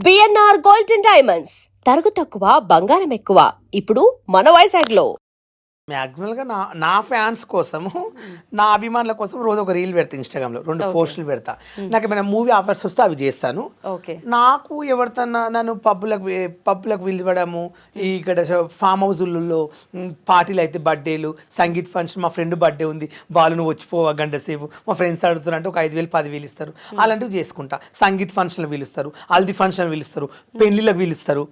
BNR gold and diamonds తరుగు తక్కువ బంగారం ఎక్కువ ఇప్పుడు మన వైజాగ్లో. మ్యాక్సిమల్గా నా ఫ్యాన్స్ కోసము నా అభిమానుల కోసం రోజు ఒక రీల్ పెడతా, ఇన్స్టాగ్రామ్లో 2 పోస్టులు పెడతా. నాకు ఏమైనా మూవీ ఆఫర్స్ వస్తే అవి చేస్తాను. నాకు ఎవరితోన్నా నన్ను పబ్బులకు పిలవడము, ఇక్కడ ఫామ్ హౌస్లలో పార్టీలు అయితే, బర్త్డేలు, సంగీత్ ఫంక్షన్, మా ఫ్రెండ్ బర్త్డే ఉంది బాలు నువ్వు వచ్చిపోవా గంట సేపు, మా ఫ్రెండ్స్ అడుగుతారంటే ఒక 5,000 10,000 ఇస్తారు. అలాంటివి చేసుకుంటా. సంగీత్ ఫంక్షన్లు పిలుస్తారు, హల్దీ ఫంక్షన్ పిలుస్తారు, పెళ్లిళ్ళకి పిలుస్తారు.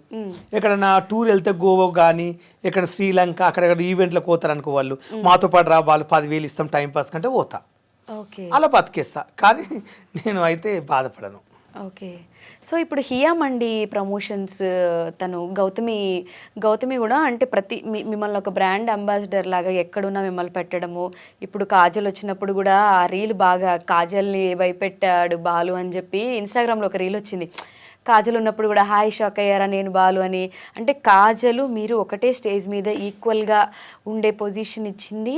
ఎక్కడన్నా టూర్ వెళ్తే గోవా కానీ ఇక్కడ శ్రీలంక అక్కడెక్కడ ఈవెంట్లకు పోతారు అనుకో, వాళ్ళు మాతో పాటు రా, వాళ్ళు 10,000 ఇస్తాం టైం పాస్ కంటే పోతా, అలా బతికేస్తా. కానీ నేను అయితే బాధపడను. ఓకే. సో ఇప్పుడు హియా మండి ప్రమోషన్స్ తను గౌతమి కూడా అంటే మిమ్మల్ని ఒక బ్రాండ్ అంబాసిడర్ లాగా ఎక్కడున్నా మిమ్మల్ని పెట్టడము. ఇప్పుడు కాజల్ వచ్చినప్పుడు కూడా ఆ రీల్ బాగా కాజల్ని భయపెట్టాడు బాలు అని చెప్పి ఇన్స్టాగ్రామ్లో ఒక రీల్ వచ్చింది. కాజల్ ఉన్నప్పుడు కూడా హాయ్ షాక్ అయ్యారా నేను బాలు అని. అంటే కాజలు మీరు ఒకటే స్టేజ్ మీద ఈక్వల్గా ఉండే పొజిషన్ ఇచ్చింది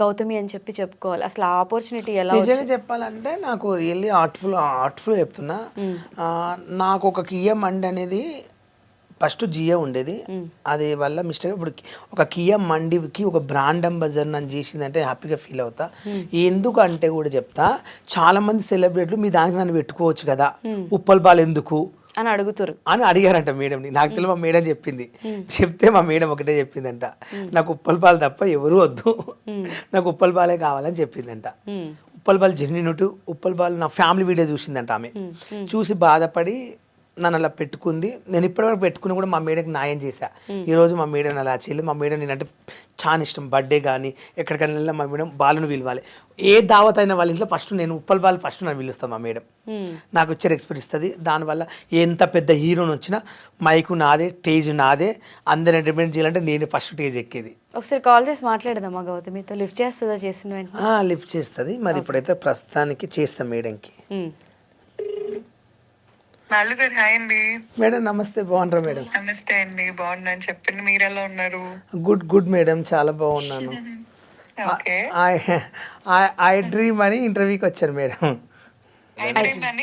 గౌతమి అని చెప్పుకోవాలి. అసలు ఆ ఆపర్చునిటీ ఎలా? నిజంగా చెప్పాలంటే నాకు రియల్లీ ఆర్ట్ఫుల్ చెప్తున్నా. నాకు ఒక కియా మండి అనేది ఫస్ట్ జియో ఉండేది, అది వల్ల మిస్టేక్. ఇప్పుడు ఒక కియా మండికి ఒక బ్రాండ్ అంబాసిడర్ నన్ను చేసిందంటే హ్యాపీగా ఫీల్ అవుతా. ఎందుకు అంటే కూడా చెప్తా, చాలా మంది సెలబ్రిటీలు మీ దానికి నన్ను పెట్టుకోవచ్చు కదా, ఉప్పల్ బాల్ ఎందుకు అని అడిగారంట మేడంని. నాకు తెలియదు, మా మేడం చెప్పింది. చెప్తే మా మేడం ఒకటే చెప్పిందంట, నాకు ఉప్పల్ బాల్ తప్ప ఎవరు వద్దు, నాకు ఉప్పల్ బాలే కావాలని చెప్పిందంట. ఉప్పల్ బాల్ జెన్యూనిటీ, ఉప్పల్ బాల్ నా ఫ్యామిలీ వీడియో చూసిందంట ఆమె. చూసి బాధపడి నన్ను అలా పెట్టుకుంది. నేను ఇప్పటివరకు పెట్టుకుని కూడా మా మేడకి న్యాయం చేశా. ఈరోజు మా మేడం అలా చేయలేదు. మా మేడం నేనంటే చాలా ఇష్టం. బర్త్డే కానీ ఎక్కడికైనా వెళ్ళినా మా మేడం బాలును పిలవాలి. ఏ దావత్ అయిన వాళ్ళ ఇంట్లో ఫస్ట్ నేను ఉప్పల్ బాల్ ఫస్ట్ నన్ను పిలుస్తాను. మా మేడం నాకు వచ్చే రెస్పెక్ట్ ఇస్తుంది. దానివల్ల ఎంత పెద్ద హీరోని వచ్చినా మైకు నాదే, టేజ్ నాదే, అందరు ఎంటర్టైన్మెంట్ చేయాలంటే నేను ఫస్ట్ టేజ్ ఎక్కేది. ఒకసారి కాల్ చేసి మాట్లాడదామా గౌతమితో? లిఫ్ట్ చేస్తుందా? లిఫ్ట్ చేస్తుంది. మరి ఇప్పుడైతే ప్రస్తుతానికి చేస్తాం మేడంకి. హాయ్ అండి మేడం. నమస్తే, బాగున్నారా మేడం? నమస్తే అండి, బాగున్నాను. చెప్పండి, మీరు ఎలా ఉన్నారు? గుడ్ మేడం, చాలా బాగున్నాను. ఐ డ్రీమ్ అని ఇంటర్వ్యూకి వచ్చాను మేడం.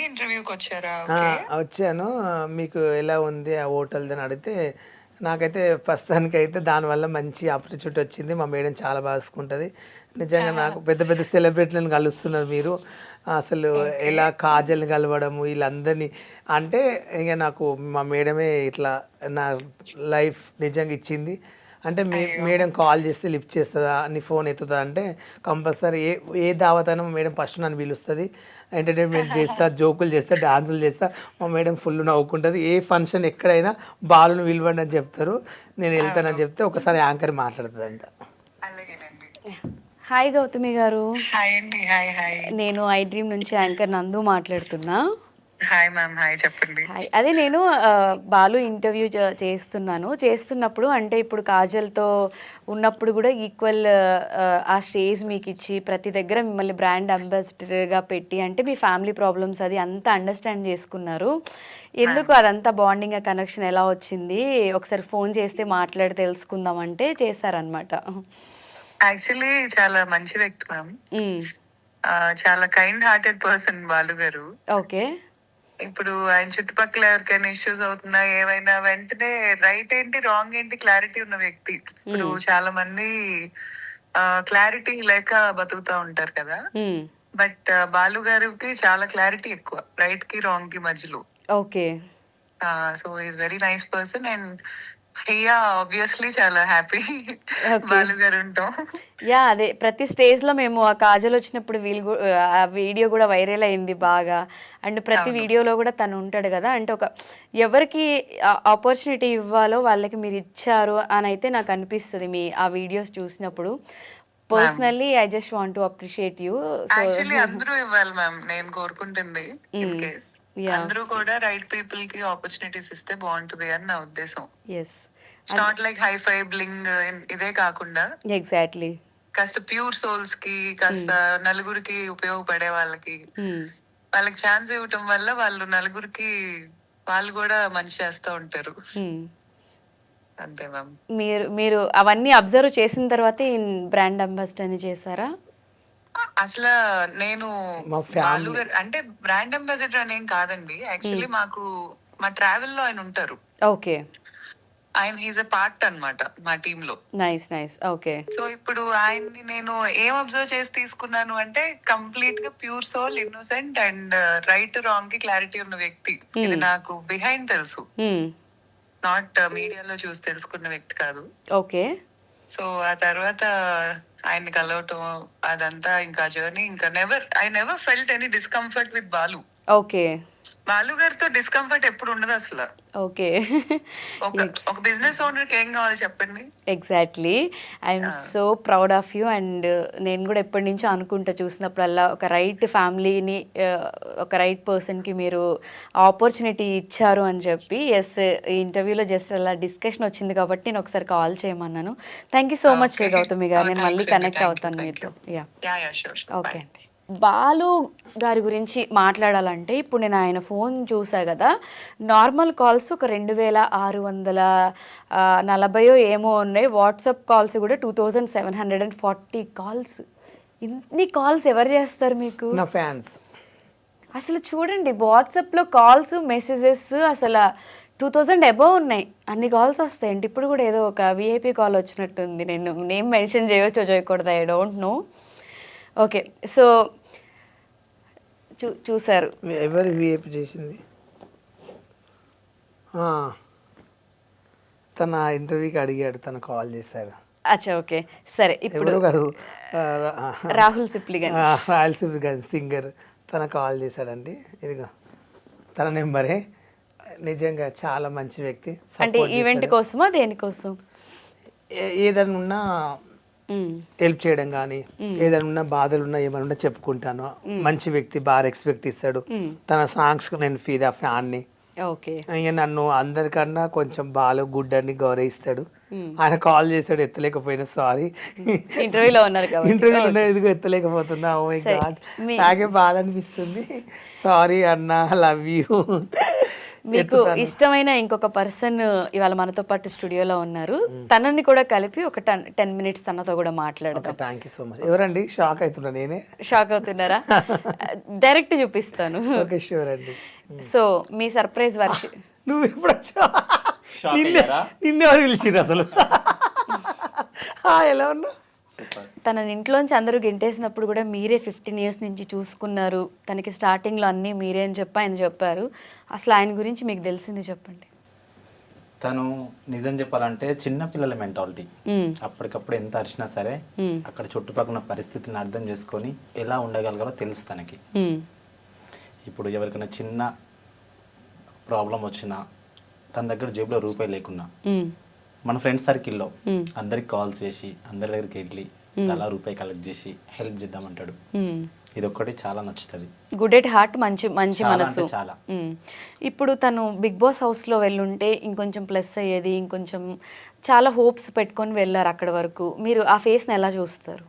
ఇంటర్వ్యూకి వచ్చారా? వచ్చాను. మీకు ఎలా ఉంది ఆ హోటల్ అని అడిగితే, నాకైతే ప్రస్తుతానికి అయితే దానివల్ల మంచి ఆపర్చునిటీ వచ్చింది. మా మేడం చాలా బాగా చూసుకుంటుంది. నిజంగా నాకు పెద్ద పెద్ద సెలబ్రిటీలను కలుస్తున్నారు మీరు. అసలు ఎలా కాజల్ని కలవడము, వీళ్ళందరినీ అంటే ఇక నాకు మా మేడమే ఇట్లా నా లైఫ్ నిజంగా ఇచ్చింది. అంటే మేడం కాల్ చేస్తే లిఫ్ట్ చేస్తుందా, నీ ఫోన్ ఎత్తుతుందా అంటే కంపల్సరీ ఏ దావతైనా మేడం ఫస్ట్ నన్ను పిలుస్తుంది. ఎంటర్టైన్మెంట్ చేస్తా, జోకులు చేస్తా, డాన్సులు చేస్తా. మా మేడం ఫుల్ నవ్వుకుంటుంది. ఏ ఫంక్షన్ ఎక్కడైనా బాలును పిలవండి అని చెప్తారు, నేను వెళ్తానని చెప్తే ఒకసారి యాంకర్ మాట్లాడుతుందంట. హాయ్ గౌతమి గారు. హాయ్ అండి. హాయ్. నేను ఐ డ్రీమ్ నుంచి యాంకర్ నందు మాట్లాడుతున్నా. Hi ma'am. హాయ్, చెప్పండి. అదే నేను బాలు ఇంటర్వ్యూ చేస్తున్నప్పుడు అంటే ఇప్పుడు కాజల్తో ఉన్నప్పుడు కూడా ఈక్వల్ ఆ స్టేజ్ మీకు ఇచ్చి ప్రతి దగ్గర మిమ్మల్ని బ్రాండ్ అంబాసిడర్గా పెట్టి అంటే మీ ఫ్యామిలీ ప్రాబ్లమ్స్ అది అంతా అండర్స్టాండ్ చేసుకున్నారు. ఎందుకు అదంతా బాండింగ్ కనెక్షన్ ఎలా వచ్చింది? ఒకసారి ఫోన్ చేస్తే మాట్లాడి తెలుసుకుందాం అంటే చేశారనమాట. యాక్చువల్లీ చాలా మంచి వ్యక్తి మ్యామ్. చాలా కైండ్ హార్టెడ్ పర్సన్ బాలు గారు. ఓకే. ఇప్పుడు ఆయన చుట్టుపక్కల ఎవరికైనా ఇష్యూస్ అవుతున్నా ఏమైనా వెంటనే రైట్ ఏంటి రాంగ్ ఏంటి క్లారిటీ ఉన్న వ్యక్తి. ఇప్పుడు చాలా మంది క్లారిటీ లేక బతుకుతా ఉంటారు కదా, బట్ బాలు గారికి చాలా క్లారిటీ ఎక్కువ, రైట్ కి రాంగ్ కి మధ్యలో. Okay. So is very nice person and here obviously చాలా హ్యాపీ బాలు గారు ఉంటాం. అదే ప్రతి స్టేజ్ లో మేము ఆ కాజల్ వచ్చినప్పుడు ఆ వీడియో కూడా వైరల్ అయింది బాగా. అండ్ ప్రతి వీడియోలో కూడా తను ఉంటాడు కదా. అంటే ఒక ఎవరికి ఆపర్చునిటీ ఇవ్వాలో వాళ్ళకి మీరు ఇచ్చారు అని అయితే నాకు అనిపిస్తుంది మీ ఆ వీడియోస్ చూసినప్పుడు. Personally I just want to appreciate you. Actually అందరూ ఇవ్వాలి మ్యామ్, నేను కోరుకుంటుంది. ఇన్ కేస్ అందరూ కూడా రైట్ పీపుల్ కి ఆపర్చునిటీస్ ఇస్తే బాగుంటుంది అని నా ఉద్దేశం. Not like hi fi bling ఇదే కాకుండా ఎగ్జాక్ట్లీ కాస్త ప్యూర్ సోల్స్ కి, కాస్త నలుగురికి ఉపయోగపడే వాళ్ళకి ఛాన్స్ ఇవ్వటం వల్ల వాళ్ళు నలుగురికి వాళ్ళు కూడా మంచి చేస్తూ ఉంటారు. అంతే మ్యామ్. మీరు అవన్నీ అబ్జర్వ్ చేసిన తర్వాత బ్రాండ్ అంబాసిడర్ అని చేశారా? అసలు నేను బాలు గారు అంటే బ్రాండ్ అంబాసిడర్ అనేం కాదండి. యాక్చువల్లీ మాకు మా ట్రావెల్ లో ఆయన ఉంటారు. ఓకే. ఆయన హీజ్ ఎ పార్ట్ అన్నమాట మా టీమ్ లో. నైస్. ఓకే. సో ఇప్పుడు ఆయన్ని నేను ఏం అబ్జర్వ్ చేసి తీసుకున్నాను అంటే కంప్లీట్ గా pure soul, innocent and right wrong కి క్లారిటీ ఉన్న వ్యక్తి. ఇది నాకు బిహైండ్ తెలుసు, నాట్ మీడియాలో చూసి తెలుసుకున్న వ్యక్తి కాదు. ఓకే. సో ఆ తర్వాత ఆయన్ని కలవటం అదంతా ఇంకా జర్నీ ఇంకా I never felt any discomfort with Balu. Okay. Balu గారితో డిస్కంఫర్ట్ ఎప్పుడు ఉండదు అసలు. ఓకే. ఒక బిజినెస్ ఓనర్ కి ఏం కావాలి చెప్పండి. Exactly. I'm so proud of you. And నేను కూడా ఎప్పటి నుంచో అనుకుంటా, చూసినప్పుడల్లా ఒక రైట్ ఫ్యామిలీని, ఒక రైట్ పర్సన్కి మీరు ఆపర్చునిటీ ఇచ్చారు అని చెప్పి. ఎస్, ఈ ఇంటర్వ్యూలో జస్ట్ అలా డిస్కషన్ వచ్చింది కాబట్టి నేను ఒకసారి కాల్ చేయమన్నాను. Thank you so much Gautami garu. నేను మళ్ళీ కనెక్ట్ అవుతాను మీతో. యా, ఓకే అండి. బాలు గారి గురించి మాట్లాడాలంటే ఇప్పుడు నేను ఆయన ఫోన్ చూసా కదా, నార్మల్ కాల్స్ ఒక 2640 ఏమో ఉన్నాయి. వాట్సాప్ కాల్స్ కూడా 2740 కాల్స్. ఇన్ని కాల్స్ ఎవరు చేస్తారు మీకు? నా ఫ్యాన్స్. అసలు చూడండి, వాట్సాప్లో కాల్స్, మెసేజెస్ అసలు 2000 అబోవ్ ఉన్నాయి. అన్ని కాల్స్ వస్తాయండి. ఇప్పుడు కూడా ఏదో ఒక విఐపి కాల్ వచ్చినట్టుంది. నేను నేమ్ మెన్షన్ చేయవచ్చో చేయకూడదు, I don't know. Okay, so చూసారు. ఎవరు విఐపి చేసింది? తన ఇంటర్వ్యూకి అడిగాడు, తను కాల్ చేశారు. అచ్చా, ఓకే, సరే. ఇప్పుడు కాదు, రాహుల్ సిప్లిగన్, రాయలసీమ గారి సింగర్, తన కాల్ చేశాడండి. ఇదిగో తన నెంబరే. నిజంగా చాలా మంచి వ్యక్తి. అంటే ఈవెంట్ కోసమా, దేనికోసం? ఏదైనా ఉన్నా హెల్ప్ చేయడం కానీ, ఏదైనా ఉన్నా బాధలు ఉన్నా ఏమైనా ఉన్నా చెప్పుకుంటాను. మంచి వ్యక్తి, బాగా రెస్పెక్ట్ ఇస్తాడు. తన సాంగ్స్ నేను ఫీదా ఫ్యాన్ని. ఓకే. ఇక నన్ను అందరికన్నా కొంచెం బాగా గుడ్ అని గౌరవిస్తాడు. ఆయన కాల్ చేశాడు, ఎత్తలేకపోయినా సారీ, ఇంటర్వ్యూలో ఉన్నారు కాబట్టి. ఇంటర్వ్యూలో ఎదుగు ఎత్తలేకపోతున్నా. ఓ మై గాడ్, నాకే బాధ అనిపిస్తుంది. సారీ అన్న, లవ్ యూ. మీకు ఇష్టమైన ఇంకొక పర్సన్ ఇవాళ మనతో పాటు స్టూడియోలో ఉన్నారు. తనని కూడా కలిపి ఒక 10 minutes తనతో కూడా మాట్లాడదాం. Thank you so much. ఎవరండి? షాక్ అవుతున్నా నేనే. షాక్ అవుతున్నారా? డైరెక్ట్ చూపిస్తాను. ఓకే, షూర్ అండి. సో మీ సర్ప్రైజ్ వర్షి. నువ్వు ఎప్పుడు వచ్చావు? నిన్నెవరు పిలిచిరు అసలు? ఎలా ఉన్నా? తన ఇంట్లోంచి అందరూ గెంటేసినప్పుడు కూడా మీరే 15 years నుంచి చూసుకున్నారు. తనకి స్టార్టింగ్లో అన్నీ మీరే అని చెప్పి ఆయన చెప్పారు. అసలు ఆయన గురించి మీకు తెలిసింది చెప్పండి. తను నిజం చెప్పాలంటే చిన్న పిల్లల మెంటాలిటీ. అప్పటికప్పుడు ఎంత అరిచినా సరే అక్కడ చుట్టుపక్కల పరిస్థితిని అర్థం చేసుకొని ఎలా ఉండగలగాలో తెలుసు తనకి. ఇప్పుడు ఎవరికైనా చిన్న ప్రాబ్లం వచ్చినా, తన దగ్గర జేబులో రూపాయి లేకున్నా, మన ఫ్రెండ్స్ సర్కిల్లో అందరికి కాల్ చేసి, అందరి దగ్గరికి వెళ్ళి అలా రూపాయి కలెక్ట్ చేసి హెల్ప్ చేద్దామంటాడు. ఇది ఒక్కటి చాలా నచ్చుతుంది. గుడ్ ఎట్ హార్ట్, మంచి మనసు. చాలా. ఇప్పుడు తను బిగ్ బాస్ హౌస్లో వెళ్ళుంటే ఇంకొంచెం ప్లస్ అయ్యేది, ఇంకొంచెం చాలా హోప్స్ పెట్టుకొని వెళ్ళారు అక్కడ వరకు. మీరు ఆ ఫేస్ని ఎలా చూస్తారు?